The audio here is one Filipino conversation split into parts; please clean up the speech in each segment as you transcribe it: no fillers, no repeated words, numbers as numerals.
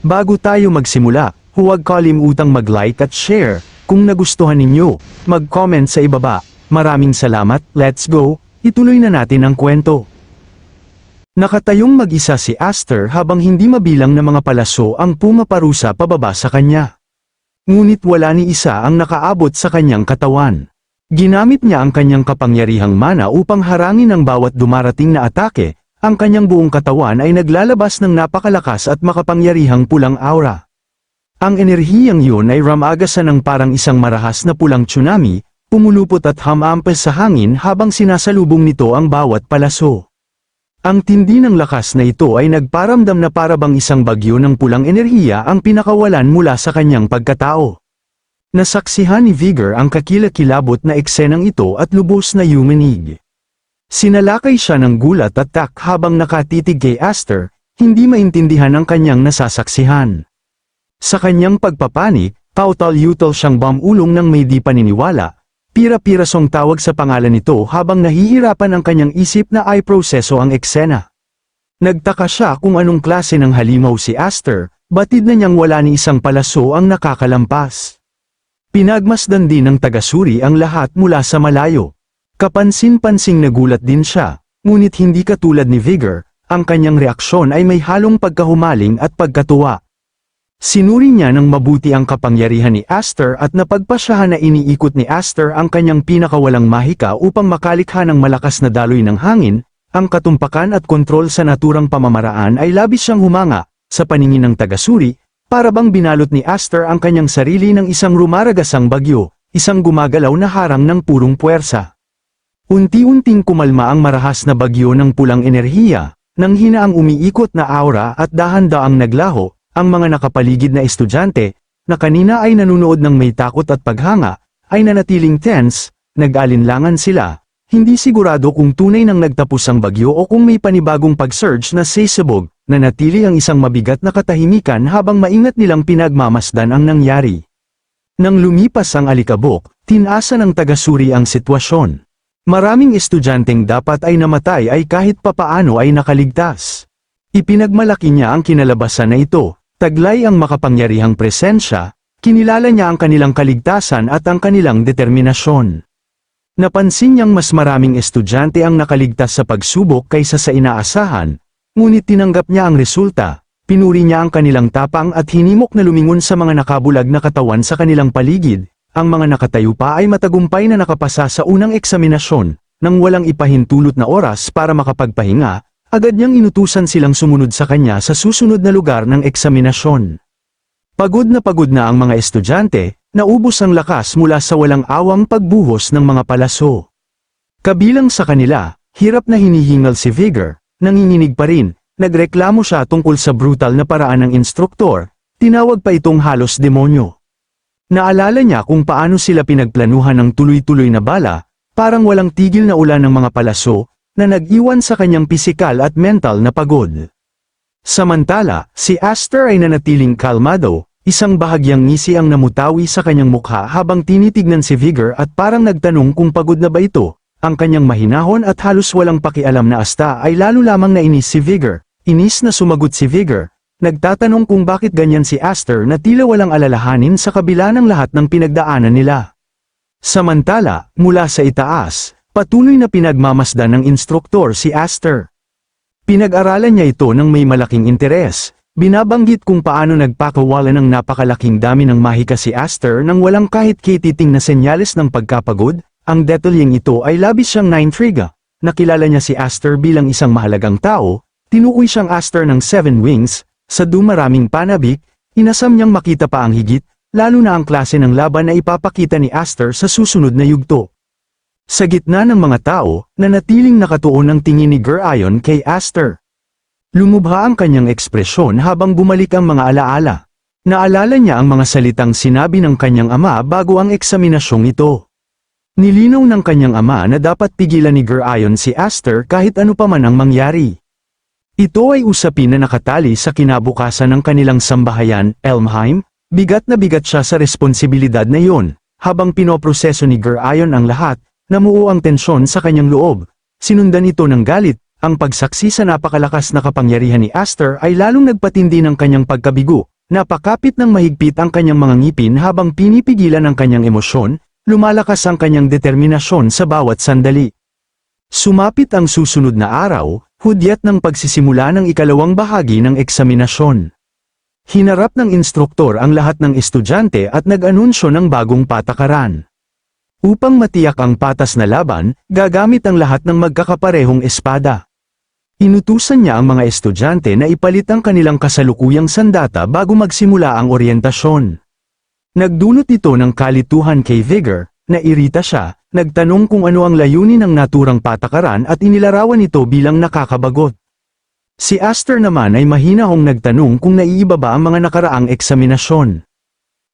Bago tayo magsimula, huwag kalimutang mag-like at share. Kung nagustuhan ninyo, mag-comment sa ibaba. Maraming salamat, let's go, ituloy na natin ang kwento. Nakatayong mag-isa si Aster habang hindi mabilang na mga palaso ang pumaparusa pababa sa kanya. Ngunit wala ni isa ang nakaabot sa kanyang katawan. Ginamit niya ang kanyang kapangyarihang mana upang harangin ang bawat dumarating na atake. Ang kanyang buong katawan ay naglalabas ng napakalakas at makapangyarihang pulang aura. Ang enerhiyang yun ay ramagasan ng parang isang marahas na pulang tsunami, pumulupot at hamampas sa hangin habang sinasalubong nito ang bawat palaso. Ang tindi ng lakas na ito ay nagparamdam na parabang isang bagyo ng pulang enerhiya ang pinakawalan mula sa kanyang pagkatao. Nasaksihan ni Vigor ang kakilakilabot na eksenang ito at lubos na yumanig. Sinalakay siya ng gulat at tak habang nakatitig kay Aster, hindi maintindihan ang kanyang nasasaksihan. Sa kanyang pagpapanik, pautal-yutal siyang bamulong ng may di paniniwala. Pira-pirasong tawag sa pangalan nito habang nahihirapan ang kanyang isip na ay proseso ang eksena. Nagtaka siya kung anong klase ng halimaw si Aster, batid na niyang wala ni isang palaso ang nakakalampas. Pinagmasdan din ng tagasuri ang lahat mula sa malayo. Kapansin-pansing nagulat din siya, ngunit hindi katulad ni Vigor, ang kanyang reaksyon ay may halong pagkahumaling at pagkatuwa. Sinuri niya ng mabuti ang kapangyarihan ni Aster at napagpasyahan na iniikot ni Aster ang kanyang pinakawalang mahika upang makalikha ng malakas na daloy ng hangin. Ang katumpakan at kontrol sa naturang pamamaraan ay labis siyang humanga, sa paningin ng tagasuri, para bang binalot ni Aster ang kanyang sarili ng isang rumaragasang bagyo, isang gumagalaw na harang ng purong puwersa. Unti-unting kumalma ang marahas na bagyo ng pulang enerhiya, nang hinaang umiikot na aura at dahan-daang naglaho. Ang mga nakapaligid na estudyante, na kanina ay nanunood ng may takot at paghanga, ay nanatiling tense, nag-alinlangan sila, hindi sigurado kung tunay nang nagtapos ang bagyo o kung may panibagong pag-surge na sisabog, nanatili ang isang mabigat na katahimikan habang maingat nilang pinagmamasdan ang nangyari. Nang lumipas ang alikabok, tinasa ng tagasuri ang sitwasyon. Maraming estudyanteng dapat ay namatay ay kahit papaano ay nakaligtas. Ipinagmalaki niya ang kinalabasan na ito. Taglay ang makapangyarihang presensya, kinilala niya ang kanilang kaligtasan at ang kanilang determinasyon. Napansin niyang mas maraming estudyante ang nakaligtas sa pagsubok kaysa sa inaasahan, ngunit tinanggap niya ang resulta, pinuri niya ang kanilang tapang at hinimok na lumingon sa mga nakabulag na katawan sa kanilang paligid. Ang mga nakatayo pa ay matagumpay na nakapasa sa unang eksaminasyon, nang walang ipahintulot na oras para makapagpahinga. Agad niyang inutusan silang sumunod sa kanya sa susunod na lugar ng eksaminasyon. Pagod na ang mga estudyante, naubos ang lakas mula sa walang awang pagbuhos ng mga palaso. Kabilang sa kanila, hirap na hinihingal si Vigor, nanginginig pa rin, nagreklamo siya tungkol sa brutal na paraan ng instruktor, tinawag pa itong halos demonyo. Naalala niya kung paano sila pinagplanuhan ng tuloy-tuloy na bala, parang walang tigil na ulan ng mga palaso, na nag-iwan sa kanyang pisikal at mental na pagod. Samantala, si Aster ay nanatiling kalmado, isang bahagyang ngisi ang namutawi sa kanyang mukha habang tinitignan si Vigor at parang nagtanong kung pagod na ba ito. Ang kanyang mahinahon at halos walang pakialam na asta ay lalo lamang nainis si Vigor. Inis na sumagot si Vigor, nagtatanong kung bakit ganyan si Aster na tila walang alalahanin sa kabila ng lahat ng pinagdaanan nila. Samantala, mula sa itaas, patuloy na pinagmamasdan ng instruktor si Aster. Pinag-aralan niya ito ng may malaking interes. Binabanggit kung paano nagpakawala ng napakalaking dami ng mahika si Aster nang walang kahit kititing na senyales ng pagkapagod. Ang detalyeng ito ay labis siyang naintriga. Nakilala niya si Aster bilang isang mahalagang tao, tinukoy siyang Aster ng 7 Wings, sa dumaraming panabik, inasam niyang makita pa ang higit, lalo na ang klase ng laban na ipapakita ni Aster sa susunod na yugto. Sa gitna ng mga tao, nanatiling nakatuon ang tingin ni Gerayon kay Aster. Lumubha ang kanyang ekspresyon habang bumalik ang mga alaala. Naalala niya ang mga salitang sinabi ng kanyang ama bago ang eksaminasyong ito. Nilinaw ng kanyang ama na dapat pigilan ni Gerayon si Aster kahit ano pa man ang mangyari. Ito ay usapin na nakatali sa kinabukasan ng kanilang sambahayan, Elmheim. Bigat na bigat siya sa responsibilidad na iyon. Habang pinoproseso ni Gerayon ang lahat, namuo ang tensyon sa kanyang loob. Sinundan ito ng galit. Ang pagsaksi sa napakalakas na kapangyarihan ni Aster ay lalong nagpatindi ng kanyang pagkabigo. Napakapit ng mahigpit ang kanyang mga ngipin habang pinipigilan ang kanyang emosyon, lumalakas ang kanyang determinasyon sa bawat sandali. Sumapit ang susunod na araw, hudyat ng pagsisimula ng ikalawang bahagi ng eksaminasyon. Hinarap ng instruktor ang lahat ng estudyante at nag-anunsyo ng bagong patakaran. Upang matiyak ang patas na laban, gagamit ang lahat ng magkakaparehong espada. Inutusan niya ang mga estudyante na ipalit ang kanilang kasalukuyang sandata bago magsimula ang oryentasyon. Nagdulot ito ng kalituhan kay Vigor, nairita siya, nagtanong kung ano ang layunin ng naturang patakaran at inilarawan ito bilang nakakabagot. Si Aster naman ay mahinahong nagtanong kung naiiba ba ang mga nakaraang eksaminasyon.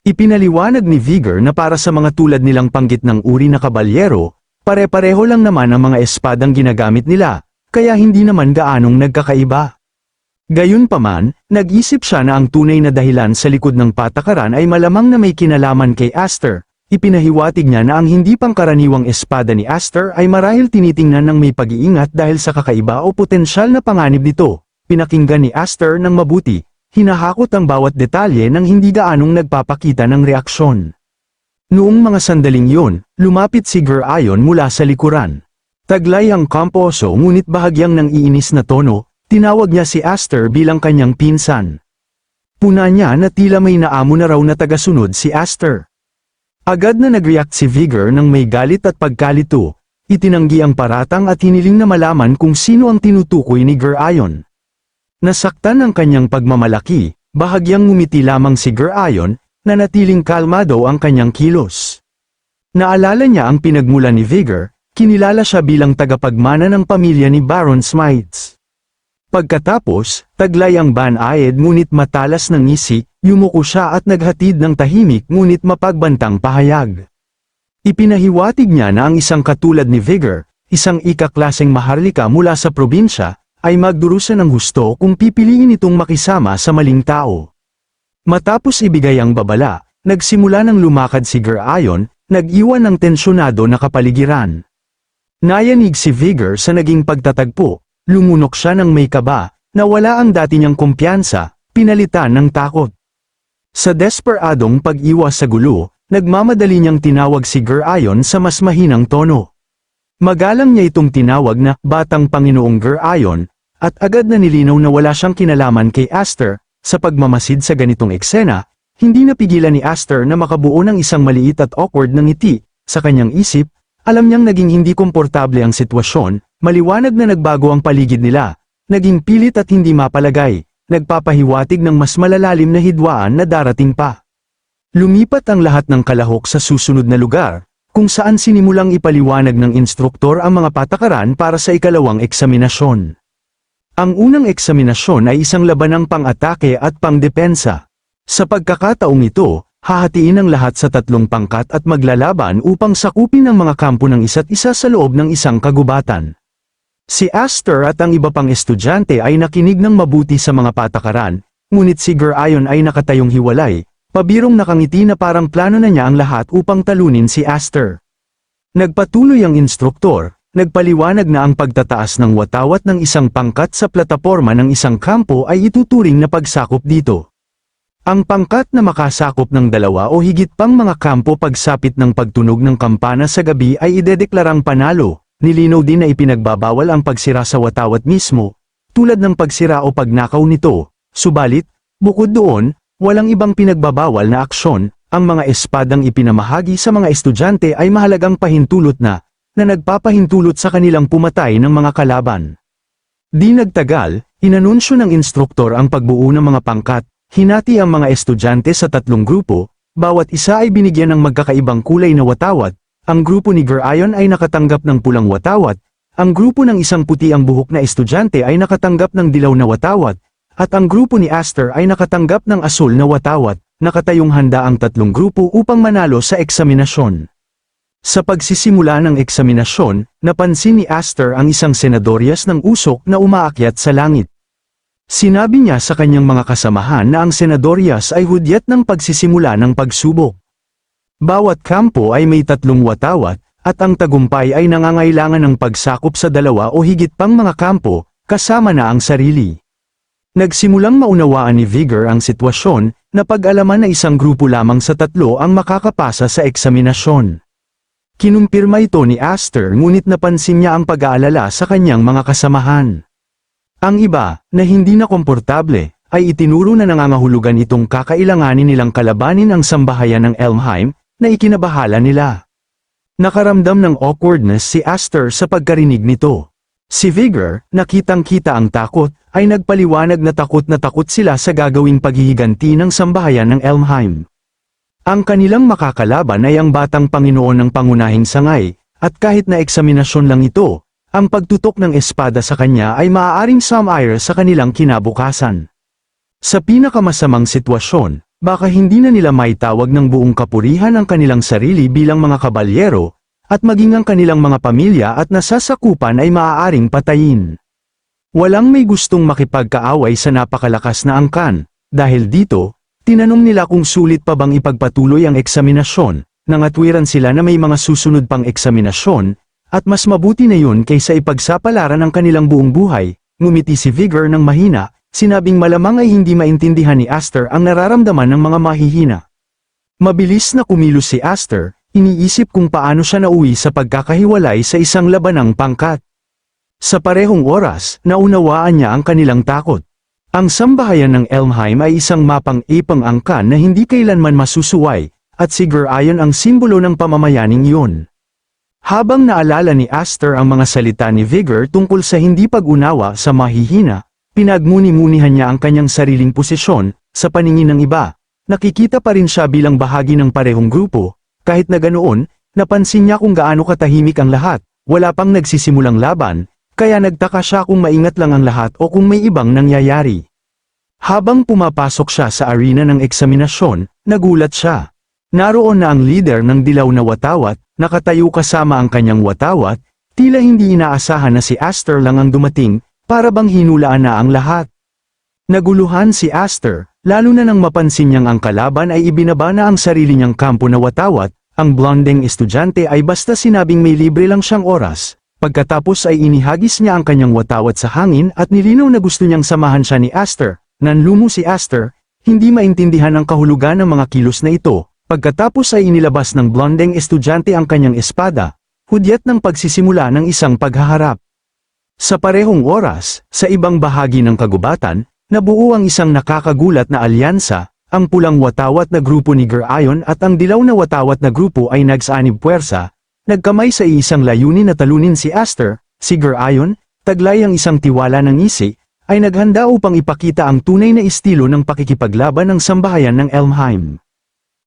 Ipinaliwanag ni Vigor na para sa mga tulad nilang panggitnang uri na kabalyero, pare-pareho lang naman ang mga espadang ginagamit nila, kaya hindi naman gaanong nagkakaiba. Gayunpaman, nag-isip siya na ang tunay na dahilan sa likod ng patakaran ay malamang na may kinalaman kay Aster. Ipinahiwatig niya na ang hindi pangkaraniwang espada ni Aster ay marahil tinitingnan ng may pag-iingat dahil sa kakaiba o potensyal na panganib nito. Pinakinggan ni Aster ng mabuti, hinahakot ang bawat detalye nang hindi gaanong nagpapakita ng reaksyon. Noong mga sandaling yun, lumapit si Gerayon mula sa likuran. Taglay ang kamposo ngunit bahagyang nang iinis na tono, tinawag niya si Aster bilang kanyang pinsan. Puna niya na tila may naamo na raw na tagasunod si Aster. Agad na nag-react si Vigor ng may galit at pagkalito, itinanggi ang paratang at hiniling na malaman kung sino ang tinutukoy ni Gerayon. Nasaktan ang kanyang pagmamalaki, bahagyang ngumiti lamang si Gerayon, na natiling kalmado ang kanyang kilos. Naalala niya ang pinagmula ni Vigor, kinilala siya bilang tagapagmana ng pamilya ni Baron Smites. Pagkatapos, taglay ang banayad ngunit matalas ng ngisi, yumuko siya at naghatid ng tahimik ngunit mapagbantang pahayag. Ipinahiwatig niya na ang isang katulad ni Vigor, isang ikaklaseng maharlika mula sa probinsya, ay magdurusa ng husto kung pipiliin itong makisama sa maling tao. Matapos ibigay ang babala, nagsimula ng lumakad si Gerayon, nag-iwan ng tensyonado na kapaligiran. Nayanig si Vigor sa naging pagtatagpo, lumunok siya ng may kaba, nawala ang dati niyang kumpiyansa, pinalitan ng takot. Sa desperadong pag-iwas sa gulo, nagmamadali niyang tinawag si Gerayon sa mas mahinang tono. Magalang niya itong tinawag na Batang Panginoong Gerayon, at agad na nilinaw na wala siyang kinalaman kay Aster. Sa pagmamasid sa ganitong eksena, hindi napigilan ni Aster na makabuo ng isang maliit at awkward na ngiti. Sa kanyang isip, alam niyang naging hindi komportable ang sitwasyon, maliwanag na nagbago ang paligid nila, naging pilit at hindi mapalagay, nagpapahiwatig ng mas malalalim na hidwaan na darating pa. Lumipat ang lahat ng kalahok sa susunod na lugar, kung saan sinimulang ipaliwanag ng instruktor ang mga patakaran para sa ikalawang eksaminasyon. Ang unang eksaminasyon ay isang labanang pang-atake at pang-depensa. Sa pagkakataong ito, hahatiin ang lahat sa tatlong pangkat at maglalaban upang sakupin ang mga kampo ng isa't isa sa loob ng isang kagubatan. Si Aster at ang iba pang estudyante ay nakinig ng mabuti sa mga patakaran, ngunit si Gerayon ay nakatayong hiwalay, pabirong nakangiti na parang plano na niya ang lahat upang talunin si Aster. Nagpatuloy ang instruktor, nagpaliwanag na ang pagtataas ng watawat ng isang pangkat sa plataporma ng isang kampo ay ituturing na pagsakop dito. Ang pangkat na makasakop ng dalawa o higit pang mga kampo pagsapit ng pagtunog ng kampana sa gabi ay idedeklarang panalo. Nilinaw din na ipinagbabawal ang pagsira sa watawat mismo, tulad ng pagsira o pagnakaw nito. Subalit, bukod doon, walang ibang pinagbabawal na aksyon. Ang mga espadang ipinamahagi sa mga estudyante ay mahalagang pahintulot na nagpapahintulot sa kanilang pumatay ng mga kalaban. Di nagtagal, inanunsyo ng instruktor ang pagbuo ng mga pangkat, hinati ang mga estudyante sa tatlong grupo, bawat isa ay binigyan ng magkakaibang kulay na watawat, ang grupo ni Gerayon ay nakatanggap ng pulang watawat, ang grupo ng isang puti ang buhok na estudyante ay nakatanggap ng dilaw na watawat, at ang grupo ni Aster ay nakatanggap ng asul na watawat, nakatayong handa ang tatlong grupo upang manalo sa eksaminasyon. Sa pagsisimula ng eksaminasyon, napansin ni Aster ang isang senadoryas ng usok na umaakyat sa langit. Sinabi niya sa kanyang mga kasamahan na ang senadoryas ay hudyat ng pagsisimula ng pagsubok. Bawat kampo ay may tatlong watawat, at ang tagumpay ay nangangailangan ng pagsakop sa dalawa o higit pang mga kampo, kasama na ang sarili. Nagsimulang maunawaan ni Vigor ang sitwasyon, napag-alaman na isang grupo lamang sa 3 ang makakapasa sa eksaminasyon. Kinumpirma ito ni Aster ngunit napansin niya ang pag-aalala sa kanyang mga kasamahan. Ang iba, na hindi na komportable, ay itinuro na nangangahulugan itong kakailanganin nilang kalabanin ang sambahayan ng Elmheim, na ikinabahala nila. Nakaramdam ng awkwardness si Aster sa pagkarinig nito. Si Vigor, nakitang-kita ang takot, ay nagpaliwanag na takot sila sa gagawing paghihiganti ng sambahayan ng Elmheim. Ang kanilang makakalaban ay ang batang Panginoon ng pangunahing sangay, at kahit na eksaminasyon lang ito, ang pagtutok ng espada sa kanya ay maaaring sumire sa kanilang kinabukasan. Sa pinakamasamang sitwasyon, baka hindi na nila maitawag ng buong kapurihan ang kanilang sarili bilang mga kabalyero, at maging ang kanilang mga pamilya at nasasakupan ay maaaring patayin. Walang may gustong makipagkaaway sa napakalakas na angkan, dahil dito, tinanong nila kung sulit pa bang ipagpatuloy ang eksaminasyon, nangatwiran sila na may mga susunod pang eksaminasyon, at mas mabuti na yun kaysa ipagsapalaran ang kanilang buong buhay. Ngumiti si Vigor ng mahina, sinabing malamang ay hindi maintindihan ni Aster ang nararamdaman ng mga mahihina. Mabilis na kumilos si Aster, iniisip kung paano siya nauwi sa pagkakahiwalay sa isang labanang pangkat. Sa parehong oras, naunawaan niya ang kanilang takot. Ang sambahayan ng Elmheim ay isang mapang-ipang angkan na hindi kailanman masusuway, at si Gerayon ang simbolo ng pamamayaning iyon. Habang naalala ni Aster ang mga salita ni Vigor tungkol sa hindi pag-unawa sa mahihina, pinagmuni-munihan niya ang kanyang sariling posisyon, sa paningin ng iba. Nakikita pa rin siya bilang bahagi ng parehong grupo, kahit na ganoon, napansin niya kung gaano katahimik ang lahat, wala pang nagsisimulang laban, kaya nagtaka siya kung maingat lang ang lahat o kung may ibang nangyayari. Habang pumapasok siya sa arena ng eksaminasyon, nagulat siya. Naroon na ang leader ng dilaw na watawat, nakatayo kasama ang kanyang watawat, tila hindi inaasahan na si Aster lang ang dumating, para bang hinulaan na ang lahat. Naguluhan si Aster, lalo na nang mapansin niyang ang kalaban ay ibinaba na ang sarili niyang kampo na watawat, ang blondeng estudyante ay basta sinabing may libre lang siyang oras. Pagkatapos ay inihagis niya ang kanyang watawat sa hangin at nilinaw na gusto niyang samahan siya ni Aster. Nanlumo si Aster, hindi maintindihan ang kahulugan ng mga kilos na ito. Pagkatapos ay inilabas ng blondeng estudyante ang kanyang espada, hudyat ng pagsisimula ng isang paghaharap. Sa parehong oras, sa ibang bahagi ng kagubatan, nabuo ang isang nakakagulat na alyansa, ang pulang watawat na grupo ni Gerayon at ang dilaw na watawat na grupo ay nagsaanib puwersa, nagkamay sa isang layunin na talunin si Aster. Si Gerayon, taglay ang isang tiwala ng ngisi, ay naghanda upang ipakita ang tunay na estilo ng pakikipaglaban ng sambahayan ng Elmheim.